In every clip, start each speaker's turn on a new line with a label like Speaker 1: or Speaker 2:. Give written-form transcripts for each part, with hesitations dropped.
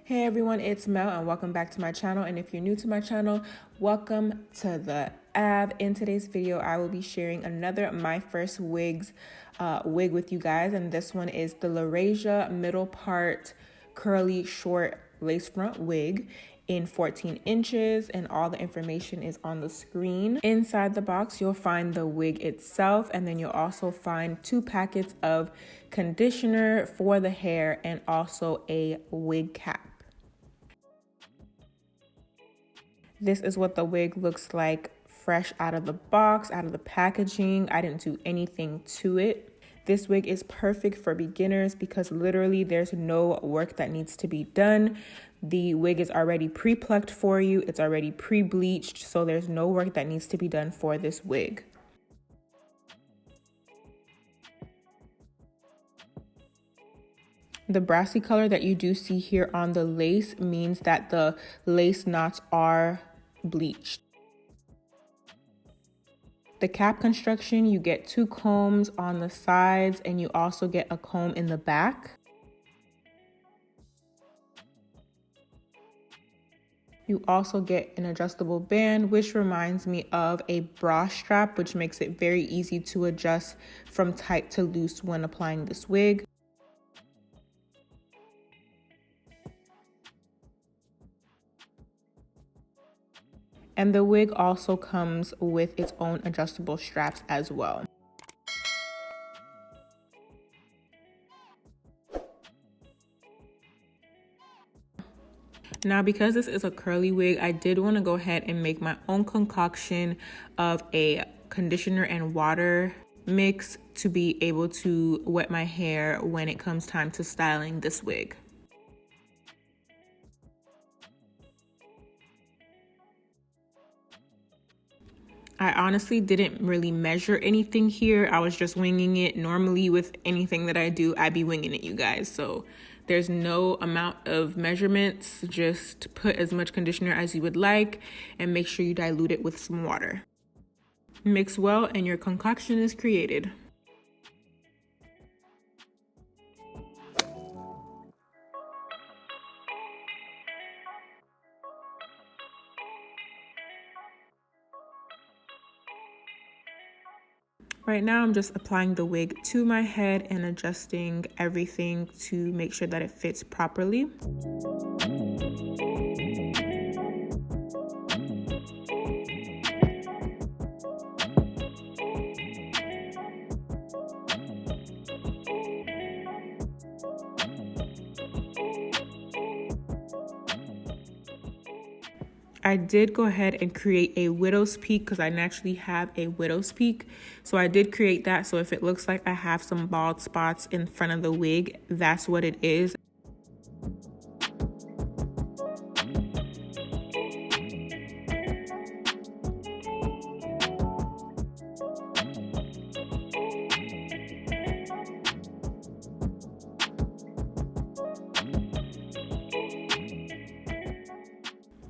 Speaker 1: Hey everyone, it's Mel and welcome back to my channel. And if you're new to my channel, welcome to the Ave. In today's video, I will be sharing another My First Wigs wig with you guys. And this one is the LAURASIA middle part curly short lace front wig in 14 inches, and all the information is on the screen. Inside the box, you'll find the wig itself, and then you'll also find 2 packets of conditioner for the hair and also a wig cap. This is what the wig looks like fresh out of the box, out of the packaging. I didn't do anything to it. This wig is perfect for beginners because literally there's no work that needs to be done. The wig is already pre-plucked for you. It's already pre-bleached, so there's no work that needs to be done for this wig. The brassy color that you do see here on the lace means that the lace knots are bleached. The cap construction, you get 2 combs on the sides and you also get a comb in the back. You also get an adjustable band, which reminds me of a bra strap, which makes it very easy to adjust from tight to loose when applying this wig. And the wig also comes with its own adjustable straps as well. Now, because this is a curly wig, I did want to go ahead and make my own concoction of a conditioner and water mix to be able to wet my hair when it comes time to styling this wig. I honestly didn't really measure anything here. I was just winging it. Normally with anything that I do, I be winging it, you guys. So there's no amount of measurements. Just put as much conditioner as you would like and make sure you dilute it with some water. Mix well and your concoction is created. Right now, I'm just applying the wig to my head and adjusting everything to make sure that it fits properly. I did go ahead and create a widow's peak because I naturally have a widow's peak. So I did create that. So if it looks like I have some bald spots in front of the wig, that's what it is.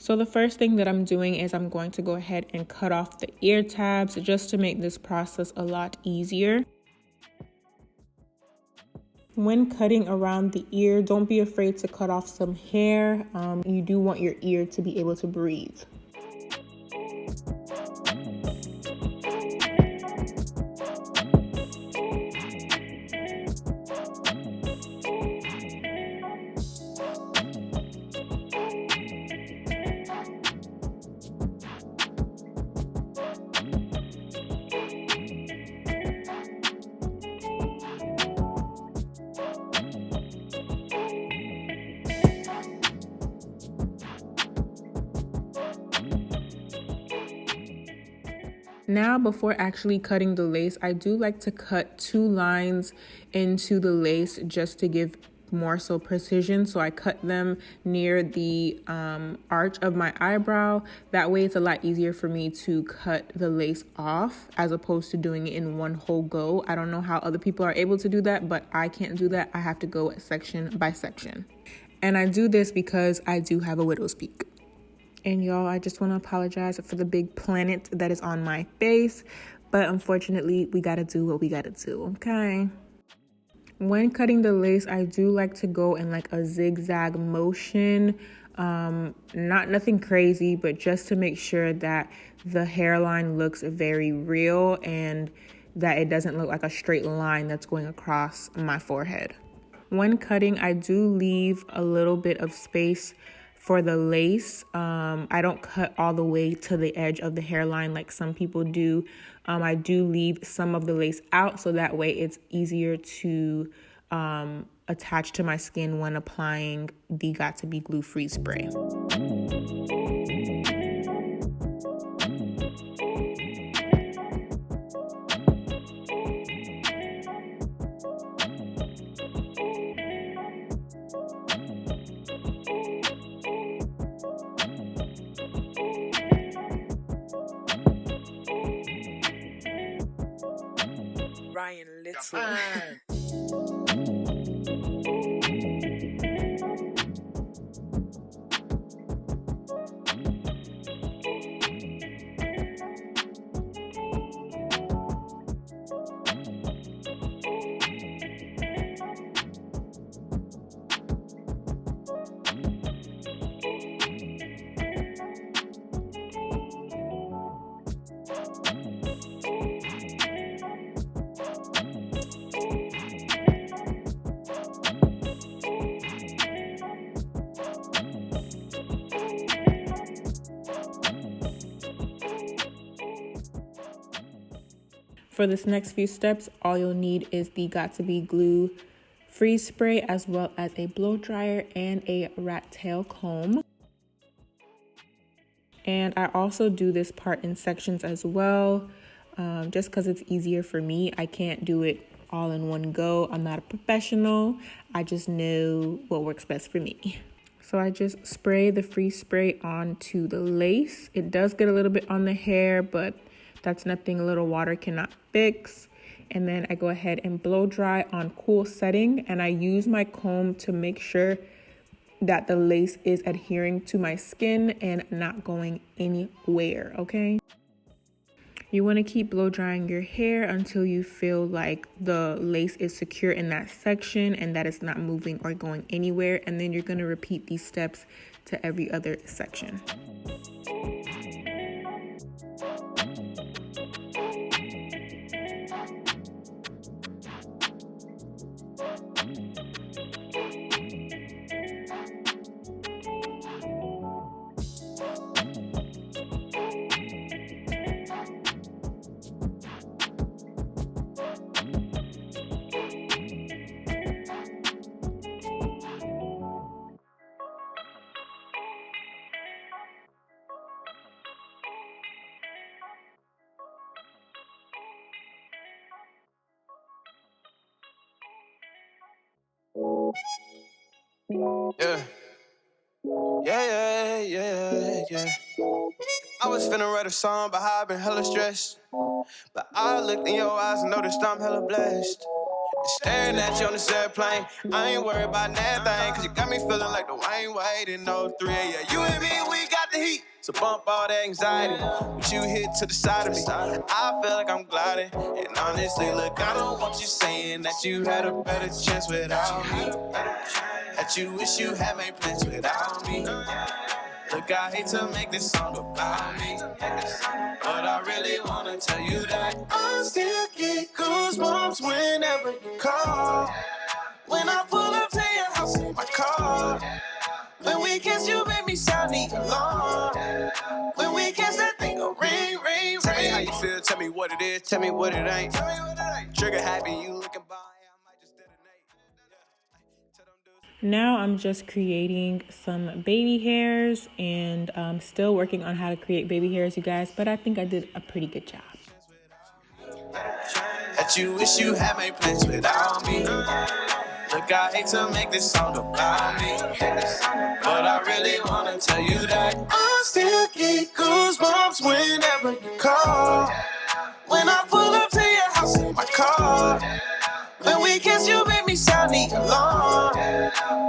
Speaker 1: So the first thing that I'm doing is I'm going to go ahead and cut off the ear tabs just to make this process a lot easier. When cutting around the ear, don't be afraid to cut off some hair. You do want your ear to be able to breathe. Now, before actually cutting the lace, I do like to cut 2 lines into the lace just to give more so precision. So I cut them near the arch of my eyebrow. That way it's a lot easier for me to cut the lace off as opposed to doing it in one whole go. I don't know how other people are able to do that, but I can't do that. I have to go section by section. And I do this because I do have a widow's peak. And y'all, I just want to apologize for the big planet that is on my face, but unfortunately, we got to do what we got to do, okay? When cutting the lace, I do like to go in like a zigzag motion. Nothing crazy, but just to make sure that the hairline looks very real and that it doesn't look like a straight line that's going across my forehead. When cutting, I do leave a little bit of space for the lace. I don't cut all the way to the edge of the hairline like some people do. I do leave some of the lace out so that way it's easier to attach to my skin when applying the Got To Be Glue Freeze Spray. For this next few steps, all you'll need is the Got To Be Glue Freeze Spray, as well as a blow dryer and a rat tail comb. And I also do this part in sections as well, just because it's easier for me. I can't do it all in one go. I'm not a professional. I just know what works best for me. So I just spray the freeze spray onto the lace. It does get a little bit on the hair, but that's nothing a little water cannot fix. And then I go ahead and blow dry on cool setting, and I use my comb to make sure that the lace is adhering to my skin and not going anywhere, okay? You want to keep blow drying your hair until you feel like the lace is secure in that section and that it's not moving or going anywhere. And then you're going to repeat these steps to every other section.
Speaker 2: Yeah. I was finna write a song about how I've been hella stressed, but I looked in your eyes and noticed I'm hella blessed. Staring at you on this airplane, I ain't worried about nothing, cause you got me feeling like the Wayne Wade in 03. Yeah, you and me, we got the heat, so bump all that anxiety. But you hit to the side of me, I feel like I'm gliding. And honestly, look, I don't want you saying that you had a better chance without me, that you wish you had made plans without me. Look, I hate to make this song about me, but I really wanna tell you that I still get goosebumps whenever you call. When I pull up to your house in my car. When we kiss, you make me sound alone. When we kiss, that thing go ring, ring, ring. Tell me how you feel, tell me what it is, tell me what it ain't. Trigger happy, you looking by.
Speaker 1: Now I'm just creating some baby hairs, and I'm still working on how to create baby hairs, you guys, but I think I did a pretty good job.
Speaker 2: That you wish you had made plans without me. Look, I hate to make this song about me, but I really wanna tell you that I still get goosebumps whenever you call. When I pull up to your house in my car. When we kiss, you make me sound alone.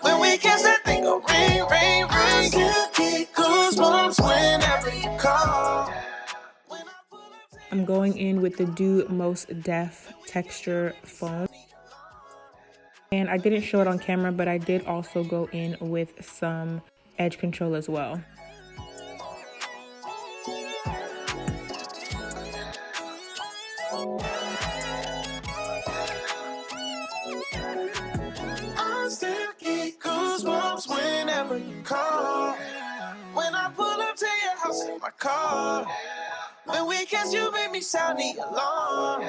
Speaker 2: When we kiss, that thing go ring, ring, ring. I still get goosebumps whenever you call.
Speaker 1: I'm going in with the Do Most Def texture foam. And I didn't show it on camera, but I did also go in with some edge control as well.
Speaker 2: I still get goosebumps whenever you call. When I pull up to your house in my car. When we kiss, you make me sound the alarm.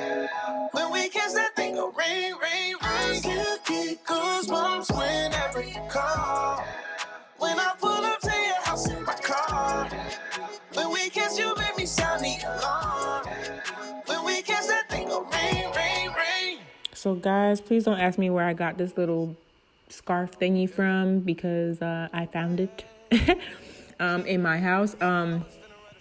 Speaker 2: When we kiss, that thing go ring, ring, ring. I still get goosebumps whenever you call. When I pull up to your house in my car. When we kiss, you make me sound the alarm. When we kiss, that thing go ring, ring, ring.
Speaker 1: So guys, please don't ask me where I got this little scarf thingy from, because I found it in my house.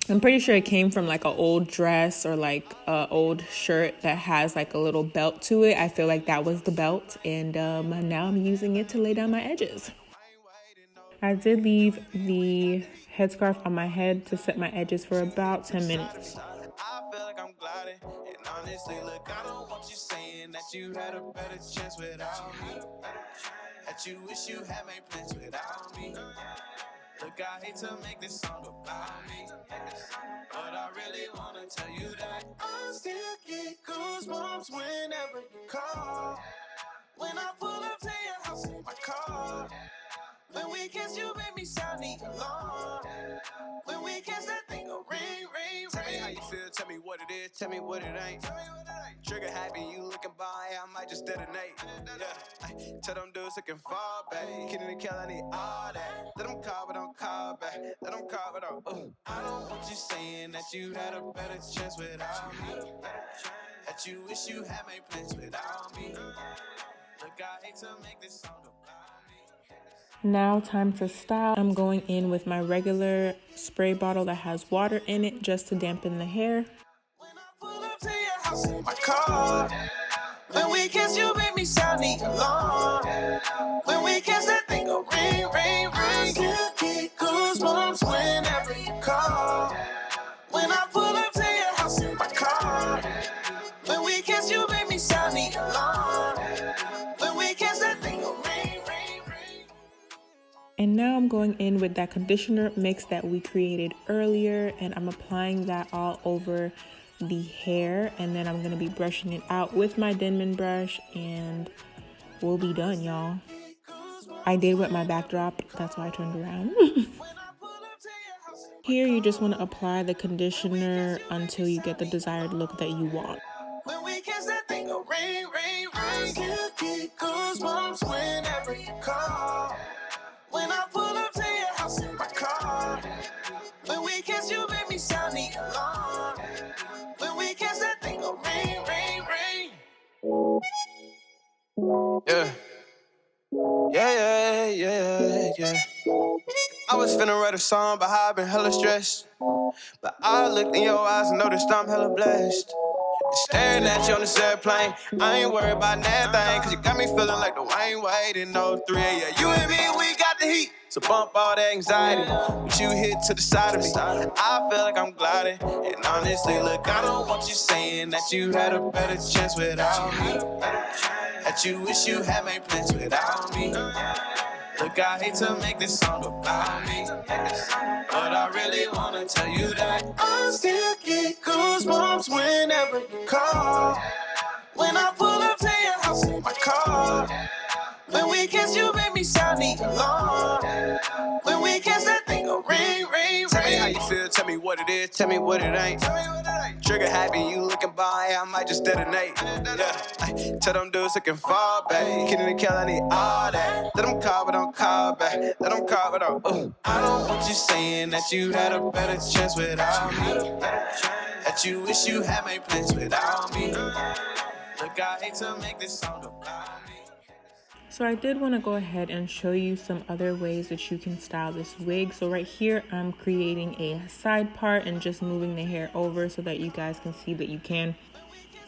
Speaker 1: I'm pretty sure it came from like an old dress or like an old shirt that has like a little belt to it. I feel like that was the belt, and now I'm using it to lay down my edges. I did leave the headscarf on my head to set my edges for about 10 minutes.
Speaker 2: I feel like I'm gliding, and honestly, look, I don't want you saying that you had a better chance without me. That you wish you had made plans without me. Look, I hate to make this song about me, but I really wanna tell you that I still get goosebumps whenever you call. When I pull up to your house in my car. When we kiss, you make me sound the alarm. When we kiss, that thing go ring, ring, ring. Tell me how you feel, tell me what it is, tell me what it ain't. Trigger happy, you looking by, I might just detonate. Yeah, tell them dudes looking far back. Kidding and kill, I need all that. Let them call, but don't call back. Let them call, but don't. I don't want you saying that you had a better chance without me. That you wish you had made plans without me. Look, I hate to make this song about me.
Speaker 1: Now time to style. I'm going in with my regular spray bottle that has water in it just to dampen the hair.
Speaker 2: When I pull up to your house in my car. When we kiss, you make me sound the alarm. When we kiss, that thing go ring, ring, ring. Still get goosebumps whenever you call. When I pull up to your house in my car. When we kiss, you make me sound the alarm. When we kiss, that thing go ring, ring, ring.
Speaker 1: And now I'm going in with that conditioner mix that we created earlier, and I'm applying that all over the hair, and then I'm going to be brushing it out with my Denman brush, and we'll be done, y'all. I did wet my backdrop, that's why I turned around. Here you just want to apply the conditioner until you get the desired look that you want.
Speaker 2: When we kiss, that thing go ring, ring, ring. Still get goosebumps whenever you call. When I pull up to your house in my car. When we kiss, you make me sound the alarm. When we kiss, that thing go ring, ring, ring. Yeah. Yeah. I was finna write a song about how I've been hella stressed. But I looked in your eyes and noticed I'm hella blessed. Staring at you on this airplane, I ain't worried about nothing. Cause you got me feeling like the Wayne Wade in 03. Yeah, you and me, we got the heat. So bump all that anxiety. But you hit to the side of me. I feel like I'm gliding. And honestly, look, I don't want you saying that you had a better chance without me. That you wish you had made plans without me. Look, I hate to make this song about me, but I really wanna tell you that I still get goosebumps whenever you call. When I pull up to your house in my car. When we kiss, you make me sound the alarm. When we kiss, that thing go ring, ring, ring. Tell me how you feel, tell me what it is, tell me what it ain't. Trigger happy, you looking by, I might just detonate. Yeah, tell them dudes looking far back. Kidding and kill, I need all that. Let them call, but don't call back. Let them call, but don't. I don't want you saying that you had a better chance without me. That you wish you had made plans without me. Look, I hate to make this song about me.
Speaker 1: So I did want to go ahead and show you some other ways that you can style this wig. So right here, I'm creating a side part and just moving the hair over so that you guys can see that you can.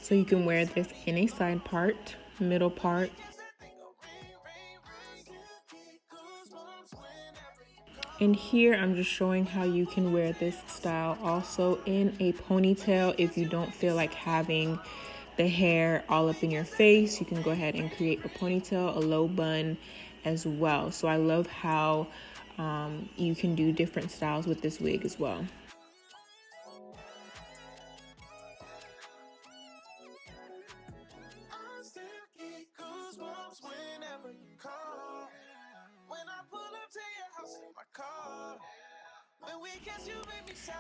Speaker 1: So you can wear this in a side part, middle part. And here I'm just showing how you can wear this style also in a ponytail if you don't feel like having the hair all up in your face, you can go ahead and create a ponytail, a low bun as well. So I love how you can do different styles with this wig as well.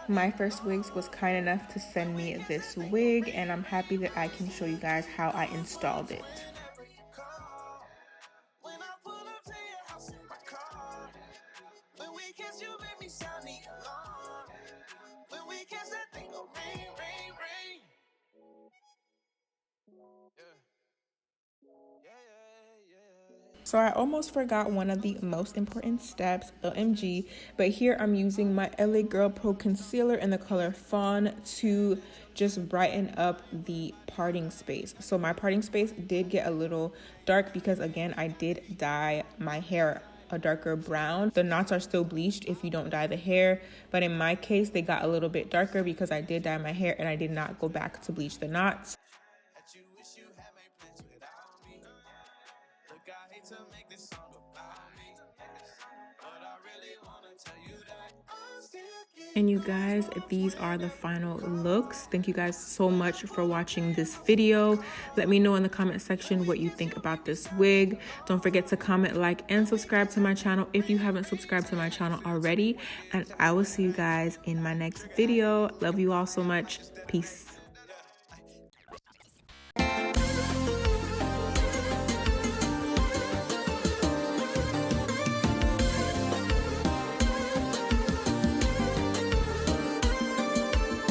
Speaker 1: My First Wigs was kind enough to send me this wig, and I'm happy that I can show you guys how I installed it. So I almost forgot one of the most important steps, OMG, but here I'm using my LA Girl Pro Concealer in the color Fawn to just brighten up the parting space. So my parting space did get a little dark because, again, I did dye my hair a darker brown. The knots are still bleached if you don't dye the hair, but in my case, they got a little bit darker because I did dye my hair and I did not go back to bleach the knots. And you guys, these are the final looks. Thank you guys so much for watching this video. Let me know in the comment section what you think about this wig. Don't forget to comment, like, and subscribe to my channel if you haven't subscribed to my channel already. And I will see you guys in my next video. Love you all so much. Peace.